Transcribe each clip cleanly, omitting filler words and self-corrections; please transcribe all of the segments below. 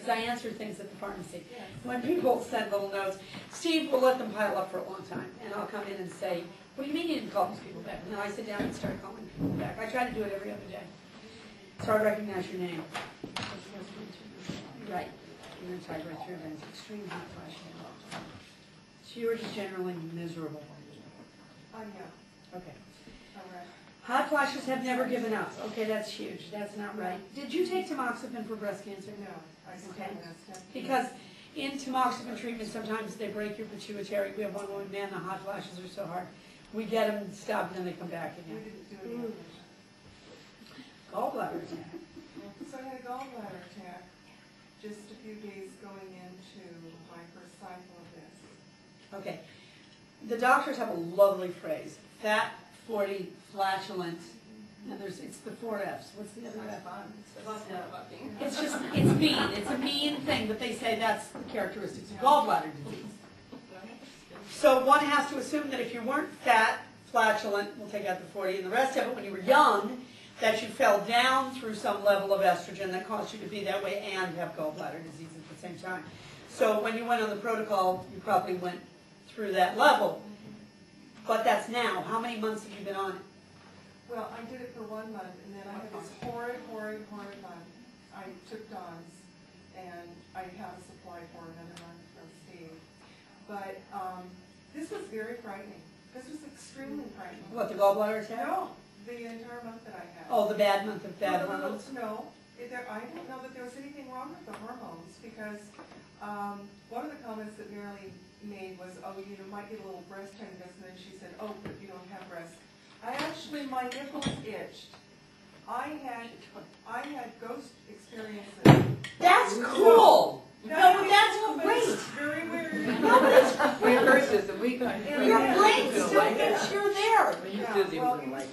Because I answer things at the pharmacy. When people send little notes, Steve will let them pile up for a long time, and I'll come in and say, what do you mean you didn't call these people back? And then I sit down and start calling people back. I try to do it every other day. So I recognize your name. Right. You're going to type right through that. Extreme hot flashes. So you were just generally miserable. Yeah. Okay. All right. Hot flashes have never given up. Okay, that's huge. That's not right. Did you take tamoxifen for breast cancer? No. Okay. Because in tamoxifen treatment, sometimes they break your pituitary. We have one woman, man, the hot flashes are so hard. We get them stopped, and then they come back We again. didn't do any Gallbladder attack. So I had a gallbladder attack just a few days going into my first cycle of this. Okay. The doctors have a lovely phrase: fat, 40, flatulent, and it's the 4 Fs. What's the other F? It's mean. It's a mean thing, but they say that's the characteristics of gallbladder disease. So one has to assume that if you weren't fat, flatulent, we'll take out the 40, and the rest of it when you were young, that you fell down through some level of estrogen that caused you to be that way and have gallbladder disease at the same time. So when you went on the protocol, you probably went through that level. But that's now. How many months have you been on it? Well, I did it for 1 month, and then I had this horrid month. I took DONS, and I have a supply for another month from Steve. But this was very frightening. This was extremely frightening. What, the gallbladder attack? No, the entire month that I had. Oh, the bad month of bad hormones? No, I don't know that there was anything wrong with the hormones, because one of the comments that Marilee made was, oh, you might get a little breast tenderness, and then she said, oh, but you don't have breasts. My nipples itched. I had ghost experiences. That's cool! No, that's great! It's very weird. No, but it's great. Your brain still thinks you're there. Yeah, well, it was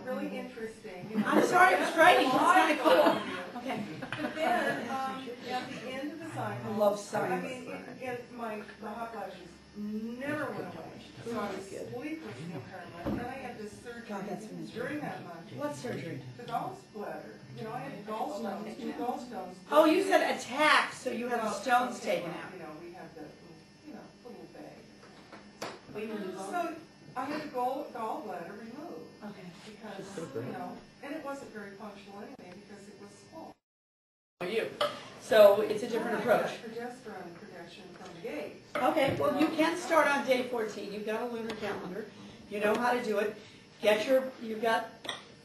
really interesting. You know. I'm sorry, it was frightening. It's kind of cool. Okay. But then, at the end of the cycle, I love science. I mean, the hot flashes never went away. So I was sleepless the entire month. Then I had this surgery during that month. What surgery? The gallbladder. You know, I had gallstones, 2 gallstones. Oh, you said attack, so you had the stones taken out. You know, we had the, little bag. So I had the gallbladder removed. Okay. Because, and it wasn't very functional anyway because it was small. You. So it's a different approach. Progesterone production from the gate. Okay, well you can start on day 14. You've got a lunar calendar. You know how to do it. You've got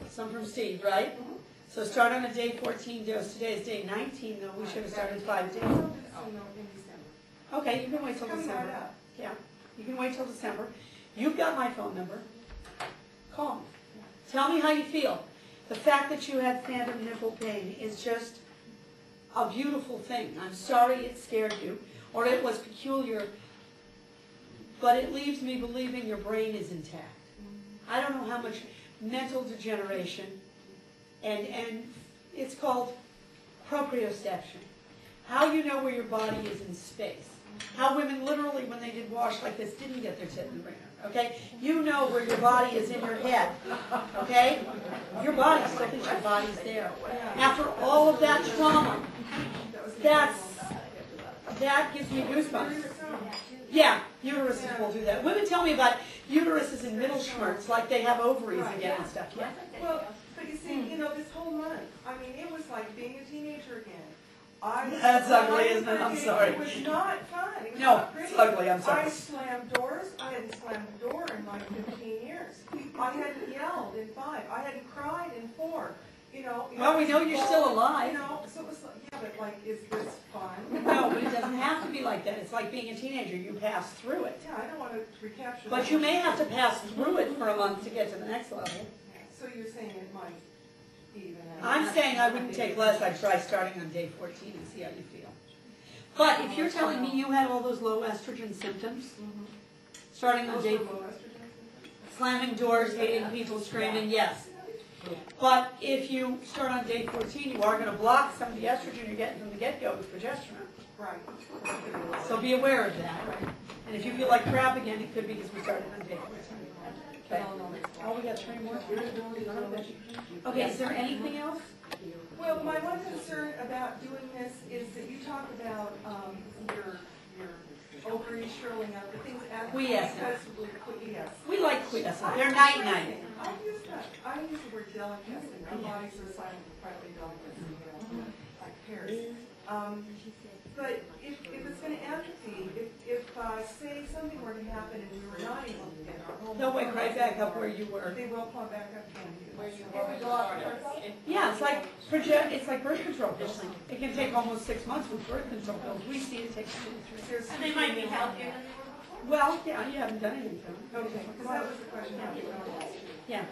some from Steve, right? Mm-hmm. So start on a day 14 dose. Today is day 19, though. We should have started 5 days. Okay, you can wait till December. Yeah, you can wait till December. You've got my phone number. Call me. Tell me how you feel. The fact that you had phantom nipple pain is just a beautiful thing. I'm sorry it scared you, or it was peculiar, but it leaves me believing your brain is intact. I don't know how much mental degeneration, and it's called proprioception. How you know where your body is in space. How women literally, when they did wash like this, didn't get their tit in the ringer. Okay? You know where your body is in your head. Okay? Your body still thinks your body's there. After all of that trauma, that gives me goosebumps. Yeah, uteruses will do that. Women tell me about uteruses in middle schmerts, like they have ovaries again and stuff. Yeah. Well, but you see, this whole month, I mean, it was like being a teenager again. That's ugly, isn't it? I'm sorry. It was not fun. It was no, not pretty. It's ugly. I'm sorry. I slammed doors. I hadn't slammed a door in like 15 years. I hadn't yelled in 5. I hadn't cried in 4. Well, we know you're still alive. So it was like, yeah, but like, is this fun? No, but it doesn't have to be like that. It's like being a teenager. You pass through it. Yeah, I don't want to recapture But you may have to pass through it for a month to get to the next level. So you're saying it might even out. I'm saying I wouldn't take less. I'd try starting on day 14 and see how you feel. But if you're telling me you had all those low estrogen symptoms, starting on day 4, slamming doors, hating people, screaming, yes. But if you start on day 14, you are going to block some of the estrogen you're getting from the get-go with progesterone. Right. So be aware of that. And if you feel like crap again, it could be because we started on day 14. Okay. Oh, we got 3 more. Okay, is there anything else? Well, my one concern about doing this is that you talk about, your ovaries shriveling up, the things after. Quiescent. Yes. We like quiescent. They're night-night. I use the word delicacy. Our bodies are silent, partly delicacy, you know, like pears. But if it's gonna atrophy, if say something were to happen and we were not able to get our home. They'll wake right back up where you were. They will come back up again. Where you were. Yeah, it's like birth control pills. It can take almost 6 months with birth control pills. We see it takes 2 to 3 years. And they might be healthier than they were before. Well, yeah, you haven't done anything to them. Okay, because that was the question. Yeah.